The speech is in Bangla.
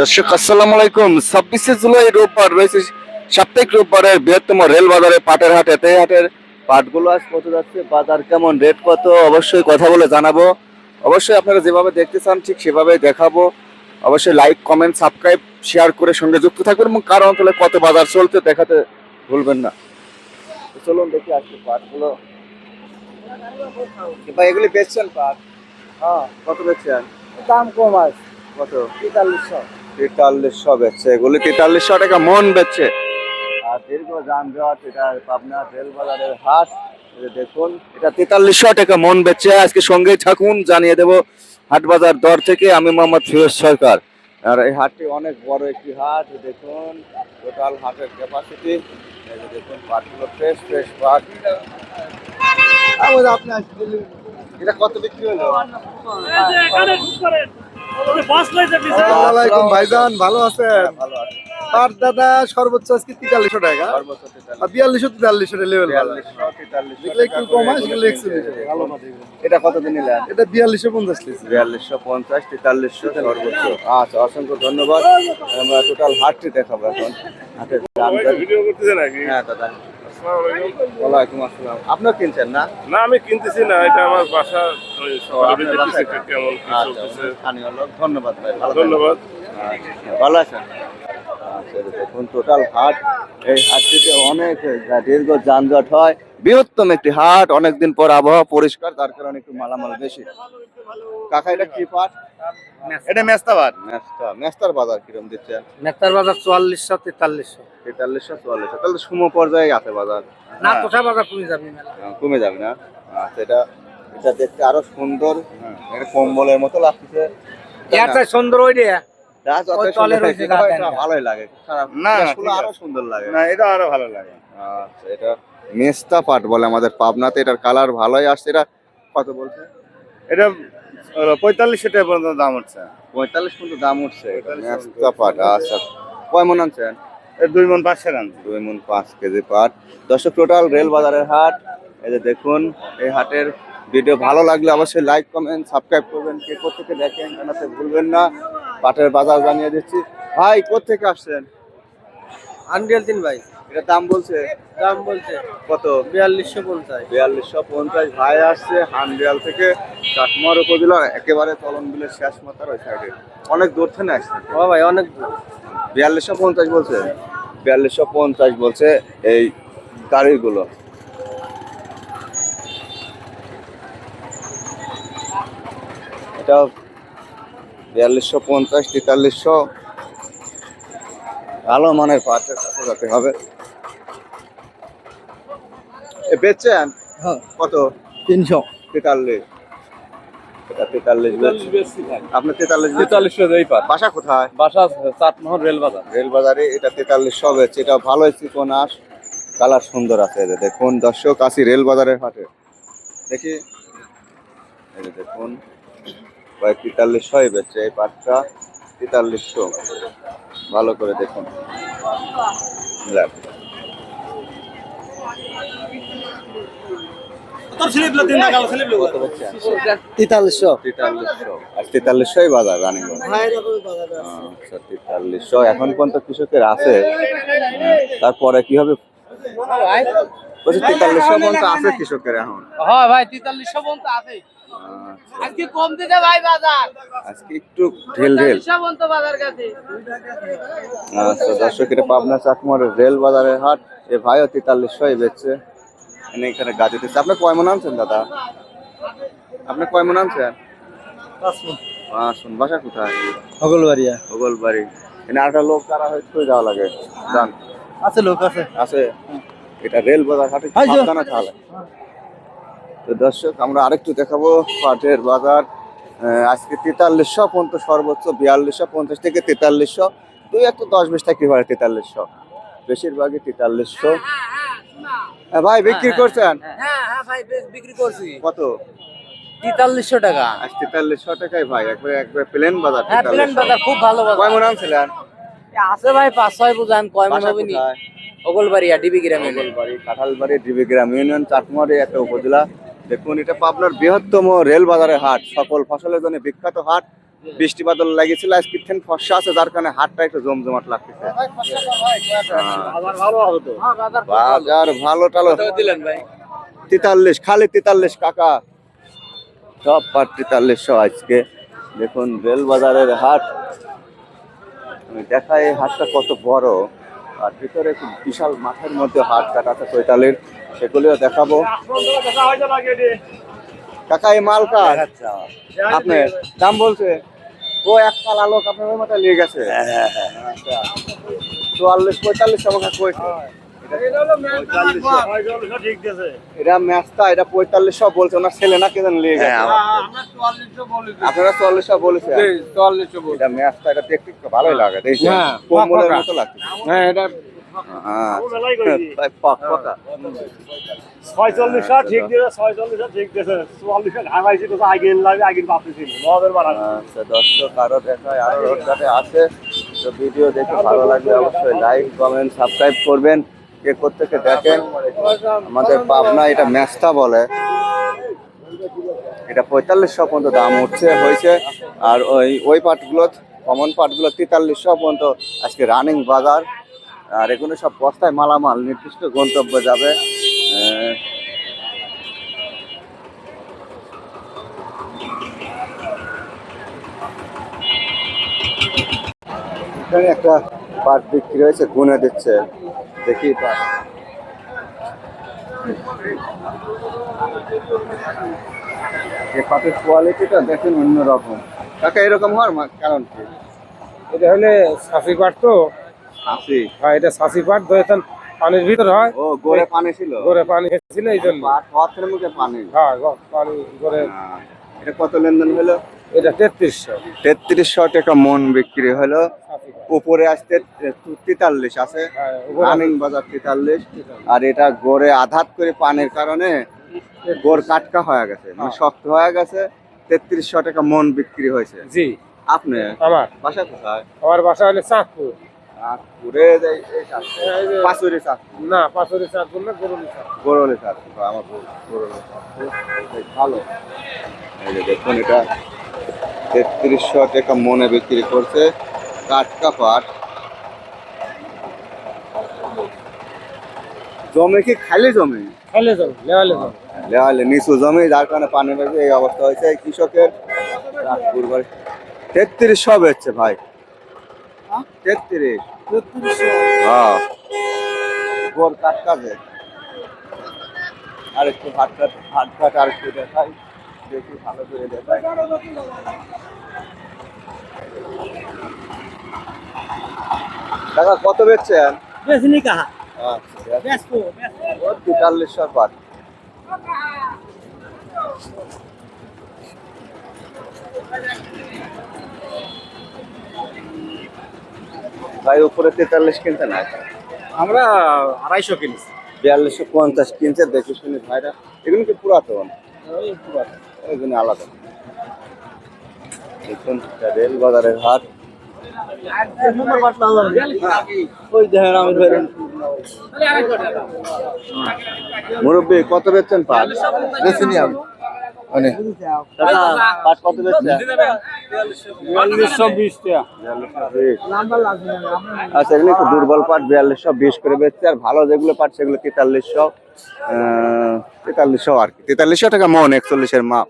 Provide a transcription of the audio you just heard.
দর্শক আসসালামু আলাইকুম। 26শে জুলাই রোববার রয়েছে সাপ্তাহিক রোববারের বৃহত্তম রেল বাজারে পাটের হাট। এতে হাটের পাটগুলো আজ কত যাচ্ছে, বাজার কেমন, রেট কত, অবশ্যই কথা বলে জানাবো। অবশ্যই আপনারা যেভাবে দেখতে চান ঠিক সেভাবে দেখাবো। অবশ্যই লাইক, কমেন্ট, সাবস্ক্রাইব, শেয়ার করে সঙ্গে যুক্ত থাকবেন এবং কার অঞ্চলে কত বাজার চলতে দেখাতে ভুলবেন না। তো চলুন দেখি আজকে পাটগুলো। ভাই এগুলি বেচছেন পাট? হ্যাঁ, কত বেচছেন? দাম কম আছে কত? 4300। 4300 বেচছে, এগুলি 4300 টাকা মন বেচছে। আর দীর্ঘ যানজট, এটা পাবনা রেল বাজারের হাট। এই যে দেখুন, এটা 4300 টাকা মন বেচছে। আজকে সঙ্গেই থাকুন, জানিয়ে দেব হাট বাজার দর থেকে। আমি মোহাম্মদ ফিরোজ সরকার। আর এই হাটটি অনেক বড় একটি হাট। দেখুন টোটাল হাটের ক্যাপাসিটি। এই যে দেখুন পাটগুলো ফ্রেশ ফ্রেশ পাট। আপনি আসলে এটা কত বিক্রি হলো? আসসালামাইকুম ভাইজান, ভালো আছেন? ভালো আছে। পাট দাদা সর্বোচ্চ আজকে 4300 টাকা, সর্বোচ্চ আর 4200 লেভেল। 4200 দেখলে একটু কম হয়, সেগুলো excellent। ভালো না দেখলে। এটা কত দিন নিলেন? এটা 4250 লিখছে। 4250, 4300 সর্বোচ্চ। আচ্ছা, অসংখ্য ধন্যবাদ। আমরা টোটাল হাটটি দেখাবো এখন। হাটের ভিডিও করতেছে নাকি? হ্যাঁ দাদা, আসসালামু আলাইকুম। ওয়ালাইকুম আসসালাম। আপনিও কিনছেন না? না, আমি কিনতেছি না, এটা আমার বাসা। ওই সকালে আপনার দেখতেছি বাসায়? কেমন কি আচ্ছা, চলতেছে। স্থানীয় লোক। ধন্যবাদ ভাই, ভালো থাকবেন। ধন্যবাদ। আচ্ছা, ভালো আছেন? আচ্ছা, দেখুন টোটাল হাট। এই হাটটিতে অনেক দীর্ঘ যানজট হয়। বৃহত্তম একটি হাট, অনেকদিন পর আবহাওয়া পরিষ্কার, তার কারণে একটু মালামাল বেশি। কাকা এটা কি পাট? এটা মেস্তা পাট। মেস্তার বাজার কিরম দিচ্ছেন? মেস্তার বাজার 4400 4300। 4300, 4400, তাহলে তো সম পর্যায়ে আছে বাজার। না, তোষা বাজার কমে যাবে মেলা। কমে যাবে না? আচ্ছা, এটা এটা দেখতে আরো সুন্দর। এটা কম্বলের মতো লাগছে। এর চাই সুন্দর ওই রে। যা যত ওই সুন্দর তলের ওই হয়েছে, যে গাছ এটা ভালোই লাগে, খারাপ না, এটা না, শুলে ঠিক আরো আছে। সুন্দর লাগে। না, এটা আরো ভালো লাগে। আচ্ছা, এটা মেস্তা পাট বলে আমাদের পাবনাতে। এটার কালার ভালোই আসছে। এটা কত বলছে? এটা 4500 টাকা পর্যন্ত দাম হচ্ছে। 45 পর্যন্ত দাম উঠছে। এটা মেস্তা পাট। আচ্ছা, কয় মন আনছেন? এর 2 মণ 5 রান। 2 মণ 5 কেজি পাট। দর্শক, টোটাল রেল বাজারের হাট। এই যে দেখুন, এই হাটের ভিডিও ভালো লাগলে অবশ্যই লাইক, কমেন্ট, সাবস্ক্রাইব করবেন। কে কোথেকে দেখেন জানাতে ভুলবেন না। পাটের বাজার জানিয়ে দিচ্ছি। ভাই কোথেকে আসছেন? আনরিয়াল 3 ভাই। এটা দাম বলছে দাম বলছে কত? 4250। 4250। ভাই আসছে হান্ডিয়াল থেকে, চাটমার উপজেলার একেবারে চলন বিলের শেষ মাথার ওই সাইডে। অনেক দূর থেকে আসছে। ও ভাই অনেক দূর। 4250 বলছে। 4250 বলছে এই গাড়িগুলো। এটা 4250, 4300। ভালো মানের পাটের কাছে যেতে হবে। বেচছেন হ্যাঁ, কত? 300। 43। এটা 43 বেচছেন। আপনি 43 বেচছেন? 4300 দেই পার। বাসা কোথায়? বাসা চাটমোহর রেল বাজার। রেল বাজারে। এটা 4300 বেচছে। এটা ভালো চিকন আঁশ, কালার সুন্দর আছে। এই যে দেখুন দর্শক, আসি রেল বাজারের হাটে। দেখি, এই যে দেখুন ভাই 4300 বেচছে এই পাটটা। 4300, ভালো করে দেখুন। দেখ, কত বেচছেন? 4300। 4300। আর 4300 বাজার রানীগঞ্জ। আচ্ছা, 4300 এখন পর্যন্ত কৃষকের আছে। তারপরে কি হবে? বলছি 4300 পর্যন্ত আছে কৃষকের এখন। হ্যাঁ ভাই, 4300 পর্যন্ত আছে। আচ্ছা, আজকে কম দিতে ভাই বাজার। আজকে একটু ঢেল ঢেল। 4300 পর্যন্ত বাজার কাছে। আচ্ছা দর্শক, এটা পাবনা চাটমোহরের রেল বাজারের হাট। এ ভাইও 4300 বেচছে। এখানে গাজী দিচ্ছে। আপনি কয় মন আনছেন দাদা? আপনি কয় মন আনছেন? 5 মণ। শুন, বাসা কোথায়? হগলবাড়িয়া। ওগলবাড়ি। এখানে আরেকটা লোক তারা হয়তো যাওয়া লাগে। জান আছে, লোক আছে। আছে। এটা রেল বাজার হাটে, সাবধানে তাহলে। তো দর্শক, আমরা আরেকটু দেখাবো পাটের বাজার। আজকে 4300 পর্যন্ত সর্বোচ্চ, 4250 থেকে 4300। দুই একটা 10-20 টাকা পারে 4300, বেশিরভাগই 4300। ভাই বিক্রি করছেন হ্যাঁ হ্যাঁ ভাই, বেশ বিক্রি করছি। কত? 4300 টাকা। আজ 4300 টাকায় ভাই, একবার প্লেন বাজার। হ্যাঁ, প্লেন 4300। বাজার খুব ভালো বাজার। কয় মন আনছিলেন? আছে ভাই 5-6 বুঝান, কয় মন বাসা হবে নি? কোথায়? হগলবাড়িয়া, ডিবি গ্রামে। ওগলবাড়ি, কাঁঠালবাড়ি, ডিবি গ্রাম ইউনিয়ন, চাটমোহরে একটা উপজেলা। দেখুন, এটা পাবনার বৃহত্তম রেল বাজারের হাট, সকল ফসলের জন্য বিখ্যাত হাট। বৃষ্টি বাদল লাগিয়েছিল, আজকে থেন ফর্সা আছে, যার কারণে হাটটা একটু জমজমাট লাগতেছে। বাজার ভালো টালো দিলেন ভাই 43, খালি 43 কাকা, সব পাট 4300 আজকে। দেখুন রেল বাজারের হাট, আমি দেখাই এই হাটটা কত বড়, আর ভিতরে খুব বিশাল মাঠের মধ্যে হাট কাটা আছে চৈতালির, সেগুলিও দেখাবো। কাকা এই মাল কার আপনি দাম বলছে? ও এক কাল আলোক আপনার ওই মাথায় নিয়ে গেছে। আচ্ছা 44 45 টাকা কইছে। এটা ম্যাচটা, এটা 4500 বলছে, ওনার ছেলে না কে জানি নিয়ে গেছে। আপনারা 4400 বলেছে? এটা ম্যাচটা, এটা দেখতে একটু ভালোই লাগে, দেখছেন কম্বলের মতো লাগছে। হ্যাঁ এটা ভাই পাকা 46 ঠিক দিয়েছে, 46 ঠিক দিয়েছে, 44 ঘামাইছি তো আগে লাগে, আগে বাপে ছিল নদের বাড়া। আচ্ছা দর্শক আরো দেখায়, আরো রোডঘাটে আছে, তো ভিডিও দেখে ভালো লাগলে অবশ্যই লাইক কমেন্ট সাবস্ক্রাইব করবেন। কে কোত্থেকে দেখেন আমাদের পাবনা, এটা ম্যাচটা বলে, এটা 4500 পর্যন্ত দাম উঠছে হয়েছে। আর ওই পাটগুলো কমন পাটগুলো 4300 পর্যন্ত আজকে রানিং বাজার। আর এগুলো সব বস্তায় মালামাল, নির্দিষ্ট গন্তব্যে যাবে। এখানে একটা পাট বিক্রি হয়েছে, গুনে দিচ্ছে, দেখি পাট। এই পাটের কোয়ালিটিটা দেখেন অন্যরকম। কাকা এরকম হওয়ার কারণ কি? এটা হলে সাসি পাট তো, হাসি হ্যাঁ এটা সাসি পাট ধরেছেন পানির ভিতর হয়, ও গোড়ে পানি ছিল, গড়ে পানি ছিল এই জন্য। পাট হাতের মুখে পানি। হ্যাঁ পানি গড়ে। এটা কত লেনদেন হলো? এটা 3300 3300 টাকা মন বিক্রি হলো। সাসি পাট। উপরে আসতে 43 আছে, হ্যাঁ রানিং বাজার 43। আর এটা গোড়ে আঘাত করে পানির কারণে গোড় কাটকা হয়ে গেছে, মানে শক্ত হয়ে গেছে। 3300 টাকা মন বিক্রি হয়েছে। জি আপনি আমার বাসা কোথায়? আমার বাসা হলে চাঁদপুর। পুরে পাঁচুরি চাঁদপুর না পাথরে চাঁদপুর না, গরুলি চাঁদপুর। গরলে চাঁদপুর, আমার গরলে চাঁদপুর। বেশ ভালো। এই যে দেখুন এটা 3300 টাকা মনে বিক্রি করছে, কাটকা পাট। জমি কি খালি জমি? খাইলে যাবো লেওয়ালে যাবো। লেওয়ালে নিচু জমি, যার কারণে পানি বেশি, এই অবস্থা হয়েছে এই কৃষকের। 3300 বেচছে ভাই, 33। হ্যাঁ গোর কাট কাজে। আর একটু হাট কাট আর একটু দেখাই, দেখি ভালো করে দেখাই। টাকা কত বেচছেন? বেশনি কাহা আচ্ছা 4300 পাট। ভাই উপরে 43 কিনতে না, আমরা 250 কিনছি। 4250 কিনছে। দেখে শুনি ভাইরা, এগুলো কি পুরাতন? এগুলো আলাদা। দেখুন এটা রেল বাজারের হাট। মুরব্বী কত বেচছেন পাট? বেশি নি আমি মানে পাট কত বেচছেন? 4220 টাকা। 4220। আচ্ছা এগুলো একটু দুর্বল পাট 4220 করে বেচছে, আর ভালো যেগুলো পাট সেগুলো 4300 আর কি 4300 টাকা মন, 41 এর মাপ।